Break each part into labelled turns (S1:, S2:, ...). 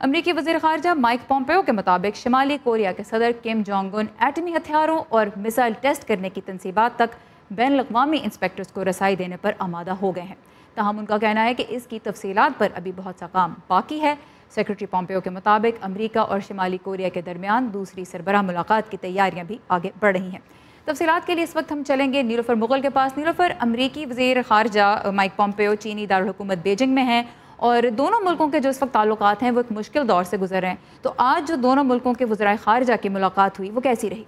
S1: امریکی وزیر خارجہ مائک پومپیو کے مطابق شمالی کوریا کے صدر کم جونگ ان ایٹمی ہتھیاروں اور میزائل ٹیسٹ کرنے کی تنصیبات تک بین الاقوامی انسپیکٹرز کو رسائی دینے پر آمادہ ہو گئے ہیں۔ تاہم ان کا کہنا ہے کہ اس کی تفصیلات پر ابھی بہت سا کام باقی ہے۔ سیکرٹری پومپیو کے مطابق امریکہ اور شمالی کوریا کے درمیان دوسری سربراہ ملاقات کی تیاریاں بھی آگے بڑھ رہی ہیں۔ تفصیلات کے لیے اس وقت ہم چلیں گے نیلوفر مغل کے پاس۔ نیلوفر، امریکی وزیر خارجہ مائک پومپیو چینی دارالحکومت بیجنگ میں ہیں اور دونوں ملکوں کے جو اس وقت تعلقات ہیں وہ ایک مشکل دور سے گزر رہے ہیں، تو آج جو دونوں ملکوں کے وزرائے خارجہ کی ملاقات ہوئی وہ کیسی رہی؟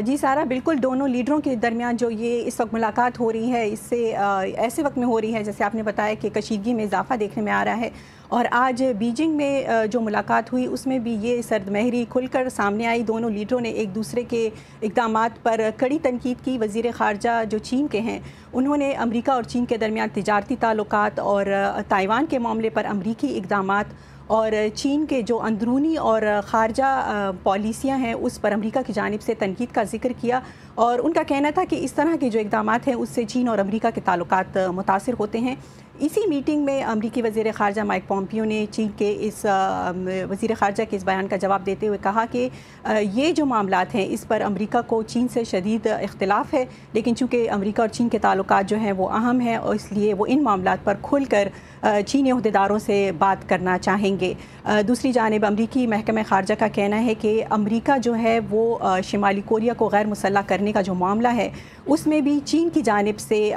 S2: جی سارا، بالکل دونوں لیڈروں کے درمیان جو یہ اس وقت ملاقات ہو رہی ہے، اس سے ایسے وقت میں ہو رہی ہے جیسے آپ نے بتایا کہ کشیدگی میں اضافہ دیکھنے میں آ رہا ہے، اور آج بیجنگ میں جو ملاقات ہوئی اس میں بھی یہ سرد مہری کھل کر سامنے آئی۔ دونوں لیڈروں نے ایک دوسرے کے اقدامات پر کڑی تنقید کی۔ وزیر خارجہ جو چین کے ہیں انہوں نے امریکہ اور چین کے درمیان تجارتی تعلقات اور تائیوان کے معاملے پر امریکی اقدامات اور چین کے جو اندرونی اور خارجہ پالیسیاں ہیں اس پر امریکہ کی جانب سے تنقید کا ذکر کیا، اور ان کا کہنا تھا کہ اس طرح کے جو اقدامات ہیں اس سے چین اور امریکہ کے تعلقات متاثر ہوتے ہیں۔ اسی میٹنگ میں امریکی وزیر خارجہ مائک پومپیو نے چین کے اس وزیر خارجہ کے اس بیان کا جواب دیتے ہوئے کہا کہ یہ جو معاملات ہیں اس پر امریکہ کو چین سے شدید اختلاف ہے، لیکن چونکہ امریکہ اور چین کے تعلقات جو ہیں وہ اہم ہیں اور اس لیے وہ ان معاملات پر کھل کر چینی عہدیداروں سے بات کرنا چاہیں گے۔ دوسری جانب امریکی محکمہ خارجہ کا کہنا ہے کہ امریکہ جو ہے وہ شمالی کوریا کو غیر مسلح کرنے کا جو معاملہ ہے اس میں بھی چین کی جانب سے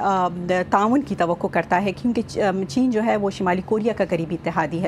S2: تعاون کی توقع کرتا ہے، کیونکہ چین جو ہے وہ شمالی کوریا کا قریبی اتحادی ہے۔